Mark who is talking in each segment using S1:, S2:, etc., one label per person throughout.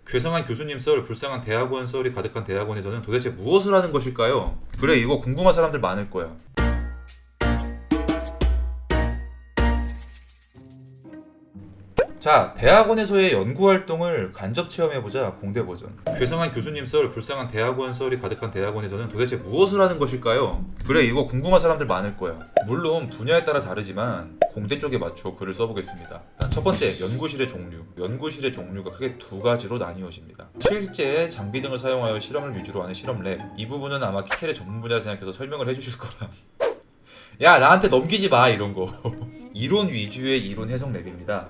S1: 괴상한 교수님 썰, 불쌍한 대학원 썰이 가득한 대학원에서는 도대체 무엇을 하는 것일까요? 그래, 이거 궁금한 사람들 많을 거야. 자, 대학원에서의 연구활동을 간접 체험해보자. 공대 버전. 괴상한 교수님 썰, 불쌍한 대학원 썰이 가득한 대학원에서는 도대체 무엇을 하는 것일까요? 그래, 이거 궁금한 사람들 많을 거야. 물론 분야에 따라 다르지만 공대 쪽에 맞춰 글을 써보겠습니다. 첫 번째, 연구실의 종류. 연구실의 종류가 크게 두 가지로 나뉘어집니다. 실제 장비 등을 사용하여 실험을 위주로 하는 실험랩. 이 부분은 아마 키텔의 전문 분야를 생각해서 설명을 해주실 거라. 야, 나한테 넘기지 마, 이런 거. 이론 위주의 이론 해석 랩입니다.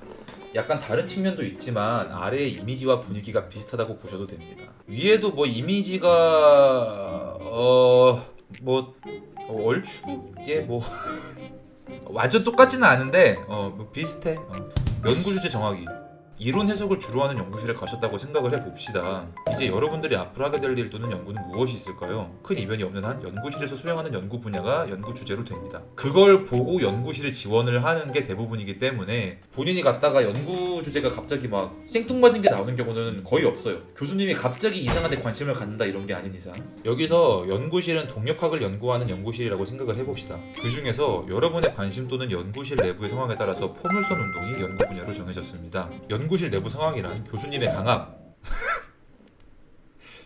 S1: 약간 다른 측면도 있지만 아래의 이미지와 분위기가 비슷하다고 보셔도 됩니다. 위에도 뭐 이미지가 얼추 이게 뭐 완전 똑같지는 않은데 뭐 비슷해. 연구 주제 정하기. 이론 해석을 주로 하는 연구실에 가셨다고 생각을 해봅시다. 이제 여러분들이 앞으로 하게 될 일 또는 연구는 무엇이 있을까요? 큰 이변이 없는 한 연구실에서 수행하는 연구 분야가 연구 주제로 됩니다. 그걸 보고 연구실에 지원을 하는 게 대부분이기 때문에 본인이 갔다가 연구 주제가 갑자기 막 생뚱맞은 게 나오는 경우는 거의 없어요. 교수님이 갑자기 이상한 데 관심을 갖는다 이런 게 아닌 이상. 여기서 연구실은 동력학을 연구하는 연구실이라고 생각을 해봅시다. 그 중에서 여러분의 관심 또는 연구실 내부의 상황에 따라서 포물선 운동이 연구 분야로 정해졌습니다. 연구실 내부 상황이란 교수님의 강압,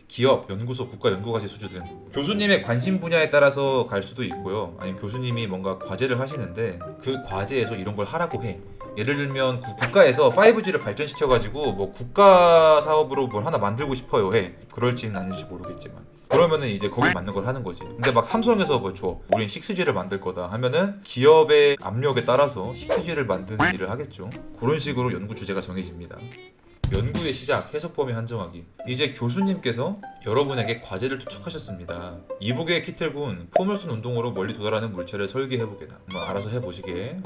S1: 기업, 연구소, 국가 연구과제 수주 등 교수님의 관심 분야에 따라서 갈 수도 있고요. 아니면 교수님이 뭔가 과제를 하시는데 그 과제에서 이런 걸 하라고 해. 예를 들면 국가에서 5G를 발전시켜가지고 뭐 국가 사업으로 뭘 하나 만들고 싶어요 해. 그럴지는 아닐지 모르겠지만 그러면은 이제 거기 맞는 걸 하는 거지. 근데 막 삼성에서 뭐 우린 6G를 만들 거다 하면은 기업의 압력에 따라서 6G를 만드는 일을 하겠죠. 그런 식으로 연구 주제가 정해집니다. 연구의 시작, 해석 범위 한정하기. 이제 교수님께서 여러분에게 과제를 투척하셨습니다. 이북의 키텔군, 포물선 운동으로 멀리 도달하는 물체를 설계해보게다. 알아서 해보시게.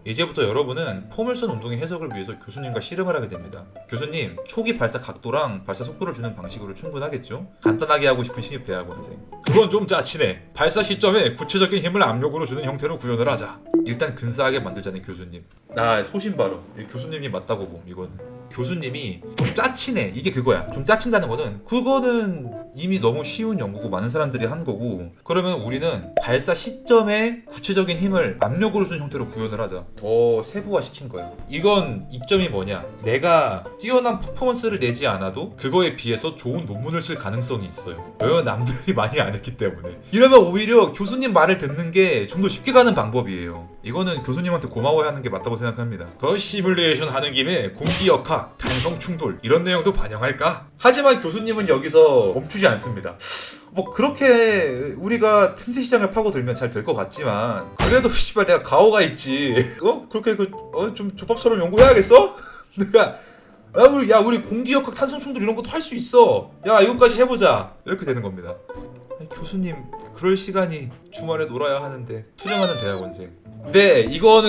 S1: 이제부터 여러분은 포물선 운동의 해석을 위해서 교수님과 씨름을 하게 됩니다. 교수님, 초기 발사 각도랑 발사 속도를 주는 방식으로 충분하겠죠? 간단하게 하고 싶은 신입 대학원생. 그건 좀 짜치네. 발사 시점에 구체적인 힘을 압력으로 주는 형태로 구현을 하자. 일단 근사하게 만들자는 교수님. 나 소신 발언. 교수님이 맞다고 봄, 이거는. 교수님이 좀 짜치네, 이게 그거야. 좀 짜친다는 그거는 이미 너무 쉬운 연구고 많은 사람들이 한 거고, 그러면 우리는 발사 시점에 구체적인 힘을 압력으로 주는 형태로 구현을 하자. 더 세부화시킨 거야. 이건 이점이 뭐냐, 내가 뛰어난 퍼포먼스를 내지 않아도 그거에 비해서 좋은 논문을 쓸 가능성이 있어요. 왜냐면 남들이 많이 안 했기 때문에. 이러면 오히려 교수님 말을 듣는 게 좀 더 쉽게 가는 방법이에요. 이거는 교수님한테 고마워야 하는 게 맞다고 생각합니다. 그 시뮬레이션 하는 김에 공기역학, 탄성 충돌 이런 내용도 반영할까? 하지만 교수님은 여기서 멈추지 않습니다. 뭐 그렇게 우리가 틈새 시장을 파고들면 잘 될 것 같지만 그래도 씨발 내가 가오가 있지. 그렇게 좀 조밥처럼 연구해야겠어? 내가 우리 공기역학, 탄성 충돌 이런 것도 할 수 있어. 야, 이것까지 해보자. 이렇게 되는 겁니다. 아니, 교수님 그럴 시간이 주말에 놀아야 하는데. 투정하는 대학원생. 근데 이거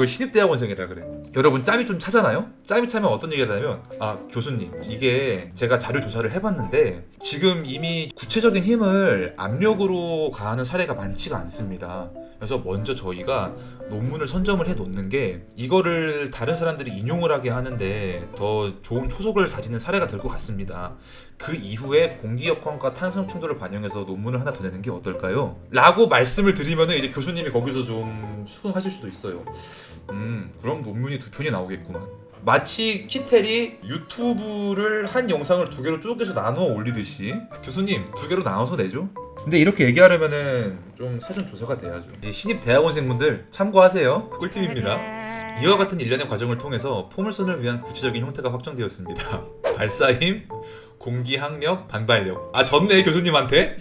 S1: 신입 대학원생이라 그래. 여러분 짬이 좀 차잖아요? 짬이 차면 어떤 얘기를 하냐면, 교수님, 이게 제가 자료 조사를 해봤는데 지금 이미 구체적인 힘을 압력으로 가하는 사례가 많지가 않습니다. 그래서 먼저 저희가 논문을 선점을 해 놓는 게 이거를 다른 사람들이 인용을 하게 하는데 더 좋은 초석을 다지는 사례가 될 것 같습니다. 그 이후에 공기역학과 탄성 충돌을 반영해서 논문을 하나 더 내는 게 어떨까요? 라고 말씀을 드리면은 이제 교수님이 거기서 좀 수긍하실 수도 있어요. 그럼 논문이 2편이 나오겠구만. 마치 키텔이 유튜브를 한 영상을 2개로 쪼개서 나눠 올리듯이 교수님 2개로 나눠서 내죠? 근데 이렇게 얘기하려면은 좀 사전 조사가 돼야죠. 이제 신입 대학원생분들 참고하세요. 꿀팁입니다. 이와 같은 일련의 과정을 통해서 포물선을 위한 구체적인 형태가 확정되었습니다. 발사힘, 공기항력, 반발력. 졌네 교수님한테.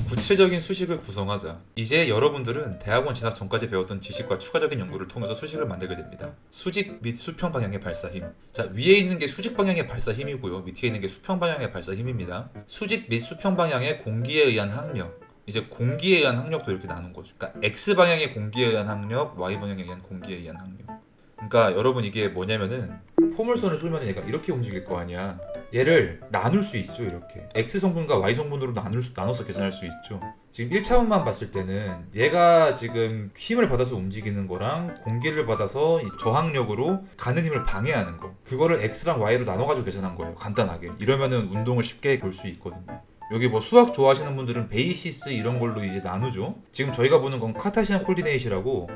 S1: 구체적인 수식을 구성하자. 이제 여러분들은 대학원 진학 전까지 배웠던 지식과 추가적인 연구를 통해서 수식을 만들게 됩니다. 수직 및 수평 방향의 발사힘. 자, 위에 있는 게 수직 방향의 발사힘이고요. 밑에 있는 게 수평 방향의 발사힘입니다. 수직 및 수평 방향의 공기에 의한 항력. 이제 공기에 의한 항력도 이렇게 나눈 거죠. 그러니까 X 방향의 공기에 의한 항력, Y 방향에 의한 공기에 의한 항력. 그러니까 여러분 이게 뭐냐면은 포물선을 쏘면 얘가 이렇게 움직일 거 아니야. 얘를 나눌 수 있죠. 이렇게 X 성분과 Y 성분으로 나눠서 계산할 수 있죠. 지금 1차원만 봤을 때는 얘가 지금 힘을 받아서 움직이는 거랑 공기를 받아서 이 저항력으로 가는 힘을 방해하는 거, 그거를 X랑 Y로 나눠가지고 계산한 거예요. 간단하게. 이러면은 운동을 쉽게 볼 수 있거든요. 여기 뭐 수학 좋아하시는 분들은 베이시스 이런 걸로 이제 나누죠. 지금 저희가 보는 건 카타시안 콜디네이시라고,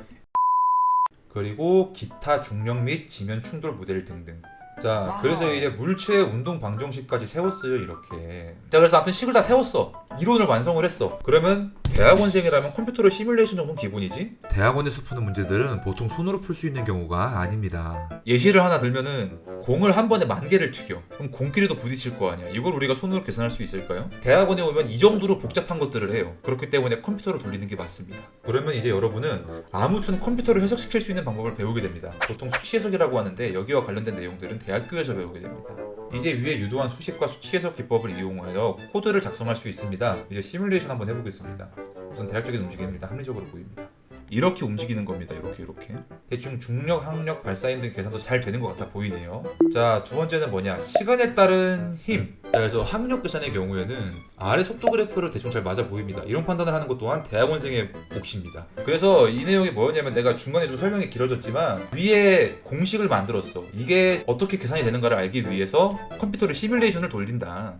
S1: 그리고 기타 중력 및 지면 충돌 모델 등등. 자, 그래서 이제 물체 운동 방정식까지 세웠어요. 이렇게. 자, 그래서 아무튼 식을 다 세웠어. 이론을 완성을 했어. 그러면 대학원생이라면 컴퓨터로 시뮬레이션 정도는 기본이지? 대학원에서 푸는 문제들은 보통 손으로 풀 수 있는 경우가 아닙니다. 예시를 하나 들면은 공을 한 번에 10,000개를 튀겨. 그럼 공끼리도 부딪힐 거 아니야. 이걸 우리가 손으로 계산할 수 있을까요? 대학원에 오면 이 정도로 복잡한 것들을 해요. 그렇기 때문에 컴퓨터로 돌리는 게 맞습니다. 그러면 이제 여러분은 아무튼 컴퓨터로 해석시킬 수 있는 방법을 배우게 됩니다. 보통 수치 해석이라고 하는데 여기와 관련된 내용들은 대학교에서 배우게 됩니다. 이제 위에 유도한 수식과 수치 해석 기법을 이용하여 코드를 작성할 수 있습니다. 이제 시뮬레이션 한번 해보겠습니다. 우선 대략적인 움직임입니다. 합리적으로 보입니다. 이렇게 움직이는 겁니다. 이렇게 대충 중력, 항력, 발사힘 등 계산도 잘 되는 것 같아 보이네요. 자, 두 번째는 뭐냐, 시간에 따른 힘. 자, 그래서 항력 계산의 경우에는 아래 속도 그래프를 대충 잘 맞아 보입니다. 이런 판단을 하는 것 또한 대학원생의 몫입니다. 그래서 이 내용이 뭐였냐면, 내가 중간에 좀 설명이 길어졌지만 위에 공식을 만들었어. 이게 어떻게 계산이 되는가를 알기 위해서 컴퓨터로 시뮬레이션을 돌린다,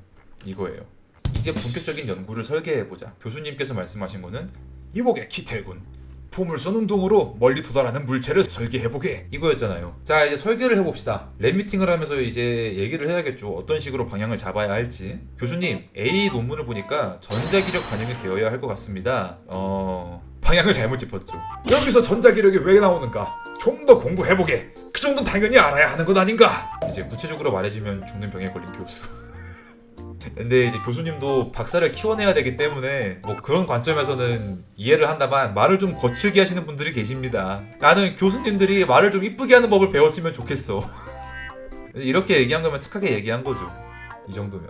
S1: 이거예요. 이제 본격적인 연구를 설계해보자. 교수님께서 말씀하신 거는 이보게 키텔군, 포물선 운동으로 멀리 도달하는 물체를 설계해보게, 이거였잖아요. 자, 이제 설계를 해봅시다. 랩 미팅을 하면서 이제 얘기를 해야겠죠. 어떤 식으로 방향을 잡아야 할지. 교수님, A 논문을 보니까 전자기력 반영이 되어야 할 것 같습니다. 방향을 잘못 짚었죠. 여기서 전자기력이 왜 나오는가? 좀 더 공부해보게. 그 정도는 당연히 알아야 하는 것 아닌가? 이제 구체적으로 말해주면 죽는 병에 걸린 교수. 근데 이제 교수님도 박사를 키워내야 되기 때문에 뭐 그런 관점에서는 이해를 한다만, 말을 좀 거칠게 하시는 분들이 계십니다. 나는 교수님들이 말을 좀 이쁘게 하는 법을 배웠으면 좋겠어. 이렇게 얘기한 거면 착하게 얘기한 거죠. 이 정도면.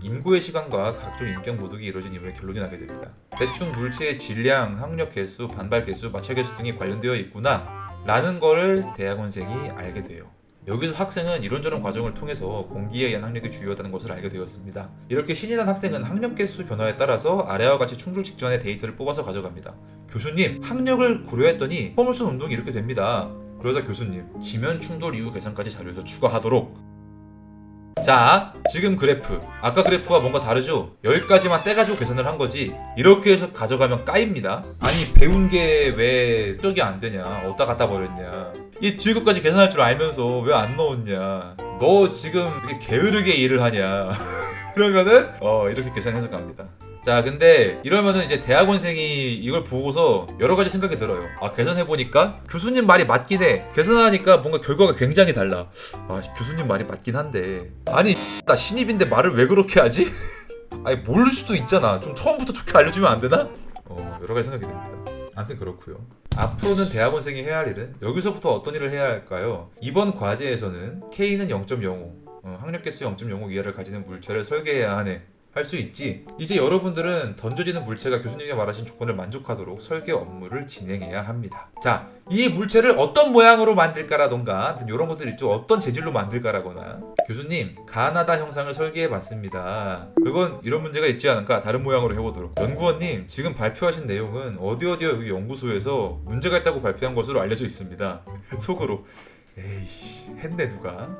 S1: 인고의 시간과 각종 인격 모독이 이루어진 이후에 결론이 나게 됩니다. 대충 물체의 질량, 항력 개수, 반발 개수, 마찰 개수 등이 관련되어 있구나 라는 거를 대학원생이 알게 돼요. 여기서 학생은 이런저런 과정을 통해서 공기에 의한 항력이 주요하다는 것을 알게 되었습니다. 이렇게 신이 난 학생은 항력 개수 변화에 따라서 아래와 같이 충돌 직전의 데이터를 뽑아서 가져갑니다. 교수님, 항력을 고려했더니 포물선 운동이 이렇게 됩니다. 그러자 교수님, 지면 충돌 이후 계산까지 자료에서 추가하도록. 자, 지금 그래프, 아까 그래프와 뭔가 다르죠? 여기까지만 떼가지고 계산을 한 거지. 이렇게 해서 가져가면 까입니다. 아니, 배운 게 왜 저기 안 되냐, 어디다 갖다 버렸냐, 이 뒤에 것까지 계산할 줄 알면서 왜 안 넣었냐, 너 지금 이렇게 게으르게 일을 하냐. 그러면은 이렇게 계산해서 갑니다. 자, 근데 이러면은 이제 대학원생이 이걸 보고서 여러 가지 생각이 들어요. 아, 계산해보니까 교수님 말이 맞긴 해. 계산하니까 뭔가 결과가 굉장히 달라. 아, 교수님 말이 맞긴 한데, 아니 나 신입인데 말을 왜 그렇게 하지? 아니, 모를 수도 있잖아. 좀 처음부터 좋게 알려주면 안 되나? 여러 가지 생각이 듭니다. 아무튼 그렇고요. 앞으로는 대학원생이 해야 할 일은, 여기서부터 어떤 일을 해야 할까요? 이번 과제에서는 K는 0.05, 항력개수 0.05 이하를 가지는 물체를 설계해야 하네, 할 수 있지. 이제 여러분들은 던져지는 물체가 교수님이 말하신 조건을 만족하도록 설계 업무를 진행해야 합니다. 자, 이 물체를 어떤 모양으로 만들까라던가 이런 것들 있죠. 어떤 재질로 만들까라거나. 교수님, 가나다 형상을 설계해봤습니다. 그건 이런 문제가 있지 않을까, 다른 모양으로 해보도록. 연구원님, 지금 발표하신 내용은 어디 여기 연구소에서 문제가 있다고 발표한 것으로 알려져 있습니다. 속으로 에이씨, 했네 누가.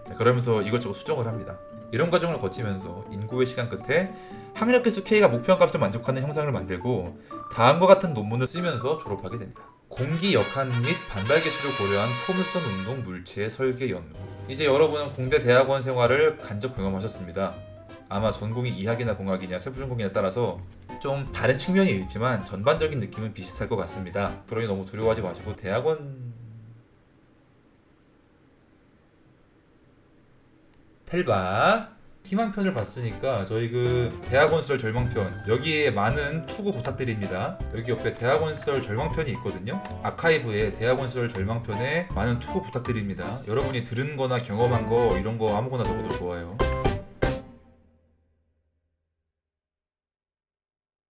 S1: 자, 그러면서 이것저것 수정을 합니다. 이런 과정을 거치면서 인고의 시간 끝에 항력개수 K가 목표한 값을 만족하는 형상을 만들고 다음과 같은 논문을 쓰면서 졸업하게 됩니다. 공기 역한 및 반발 개수를 고려한 포물선 운동 물체의 설계 연구. 이제 여러분은 공대 대학원 생활을 간접 경험하셨습니다. 아마 전공이 이학이나 공학이냐 세부 전공이냐에 따라서 좀 다른 측면이 있지만 전반적인 느낌은 비슷할 것 같습니다. 그러니 너무 두려워하지 마시고 대학원 텔바 희망편을 봤으니까 저희 그 대학원썰 절망편, 여기에 많은 투구 부탁드립니다. 여기 옆에 대학원썰 절망편이 있거든요. 아카이브에 대학원썰 절망편에 많은 투구 부탁드립니다. 여러분이 들은 거나 경험한 거 이런 거 아무거나 적어도 좋아요.